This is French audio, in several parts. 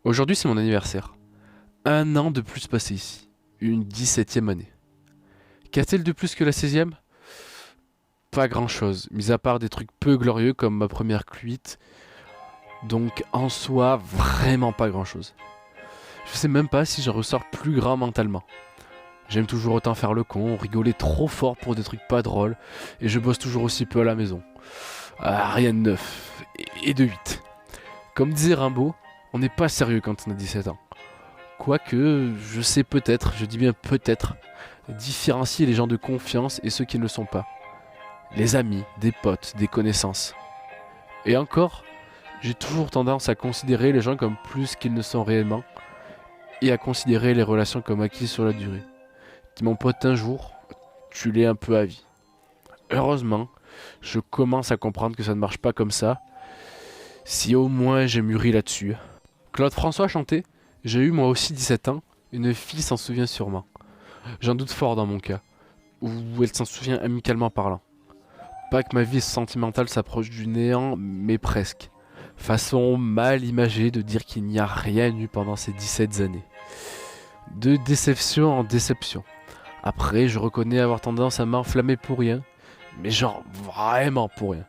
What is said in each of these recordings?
Aujourd'hui, c'est mon anniversaire. Un an de plus passé ici. Une 17e année. Qu'a-t-elle de plus que la 16e? Pas grand-chose, mis à part des trucs peu glorieux comme ma première cuite. Donc en soi, vraiment pas grand-chose. Je sais même pas si j'en ressors plus grand mentalement. J'aime toujours autant faire le con, rigoler trop fort pour des trucs pas drôles, et je bosse toujours aussi peu à la maison. Rien de neuf, et de 8. Comme disait Rimbaud, on n'est pas sérieux quand on a 17 ans. Quoique, je sais peut-être, je dis bien peut-être, différencier les gens de confiance et ceux qui ne le sont pas. Les amis, des potes, des connaissances. Et encore, j'ai toujours tendance à considérer les gens comme plus qu'ils ne sont réellement, et à considérer les relations comme acquises sur la durée. Dis mon pote un jour, tu l'es un peu à vie. Heureusement, je commence à comprendre que ça ne marche pas comme ça, si au moins j'ai mûri là-dessus. Claude François chantait: j'ai eu moi aussi 17 ans, une fille s'en souvient sûrement. J'en doute fort dans mon cas, ou elle s'en souvient amicalement parlant. Pas que ma vie sentimentale s'approche du néant, mais presque. Façon mal imagée de dire qu'il n'y a rien eu pendant ces 17 années. De déception en déception. Après, je reconnais avoir tendance à m'enflammer pour rien, mais genre vraiment pour rien.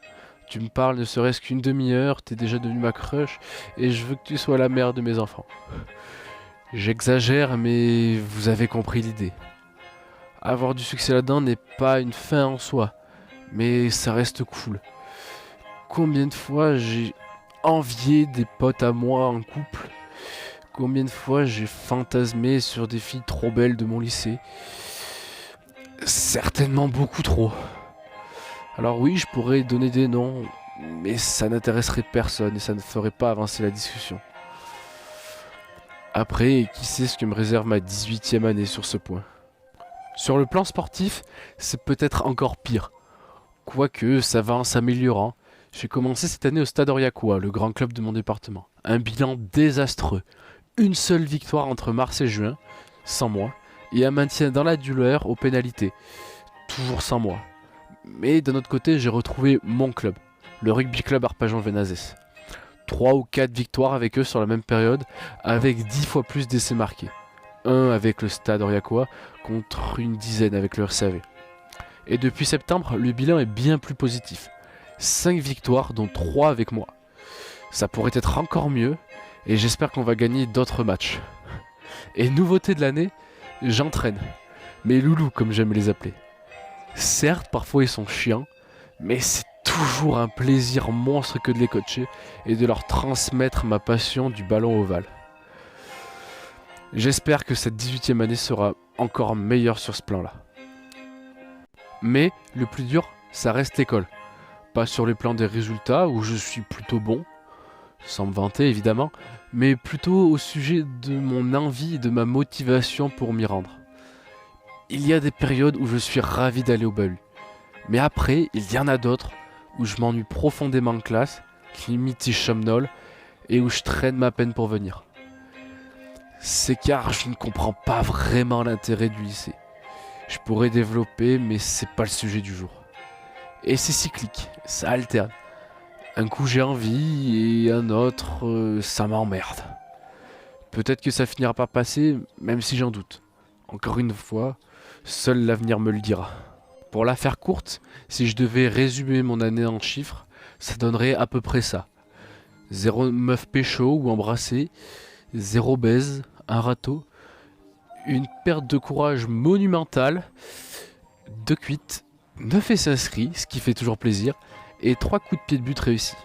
Tu me parles ne serait-ce qu'une demi-heure, t'es déjà devenu ma crush, et je veux que tu sois la mère de mes enfants. J'exagère, mais vous avez compris l'idée. Avoir du succès là-dedans n'est pas une fin en soi, mais ça reste cool. Combien de fois j'ai envié des potes à moi en couple? Combien de fois j'ai fantasmé sur des filles trop belles de mon lycée? Certainement beaucoup trop. Alors oui, je pourrais donner des noms, mais ça n'intéresserait personne et ça ne ferait pas avancer la discussion. Après, qui sait ce que me réserve ma 18e année sur ce point. Sur le plan sportif, c'est peut-être encore pire. Quoique, ça va en s'améliorant. J'ai commencé cette année au Stade Oriacois, le grand club de mon département. Un bilan désastreux. Une seule victoire entre mars et juin, sans moi, et un maintien dans la douleur aux pénalités, toujours sans moi. Mais d'un autre côté, j'ai retrouvé mon club, le Rugby Club Arpajon-Vénazès. 3 ou 4 victoires avec eux sur la même période, avec 10 fois plus d'essais marqués. Un avec le Stade Oriacois, contre une dizaine avec le RCAV. Et depuis septembre, le bilan est bien plus positif. 5 victoires, dont 3 avec moi. Ça pourrait être encore mieux, et j'espère qu'on va gagner d'autres matchs. Et nouveauté de l'année, j'entraîne. Mes loulous, comme j'aime les appeler. Certes, parfois ils sont chiants, mais c'est toujours un plaisir monstre que de les coacher et de leur transmettre ma passion du ballon ovale. J'espère que cette 18e année sera encore meilleure sur ce plan-là. Mais le plus dur, ça reste l'école. Pas sur les plans des résultats, où je suis plutôt bon, sans me vanter évidemment, mais plutôt au sujet de mon envie et de ma motivation pour m'y rendre. Il y a des périodes où je suis ravi d'aller au bahut. Mais après, il y en a d'autres où je m'ennuie profondément en classe, limite si je somnole, et où je traîne ma peine pour venir. C'est car je ne comprends pas vraiment l'intérêt du lycée. Je pourrais développer, mais c'est pas le sujet du jour. Et c'est cyclique, ça alterne. Un coup j'ai envie, et un autre, ça m'emmerde. Peut-être que ça finira par passer, même si j'en doute. Encore une fois, seul l'avenir me le dira. Pour la faire courte, si je devais résumer mon année en chiffres, ça donnerait à peu près ça. 0 meuf pécho ou embrassée, 0 baise, un râteau, une perte de courage monumentale, 2 cuites, 9 essais inscrits, ce qui fait toujours plaisir, et 3 coups de pied de but réussis.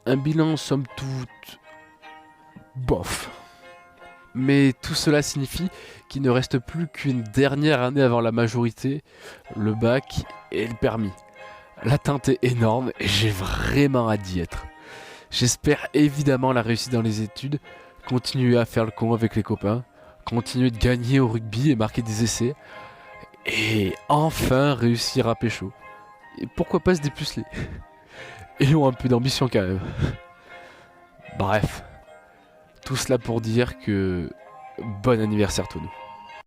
Un bilan somme toute bof. Mais tout cela signifie qu'il ne reste plus qu'une dernière année avant la majorité, le bac et le permis. L'attente est énorme et j'ai vraiment hâte d'y être. J'espère évidemment la réussite dans les études, continuer à faire le con avec les copains, continuer de gagner au rugby et marquer des essais, et enfin réussir à pécho. Et pourquoi pas se dépuceler. Ayons un peu d'ambition quand même. Bref. Tout cela pour dire que bon anniversaire Tonou.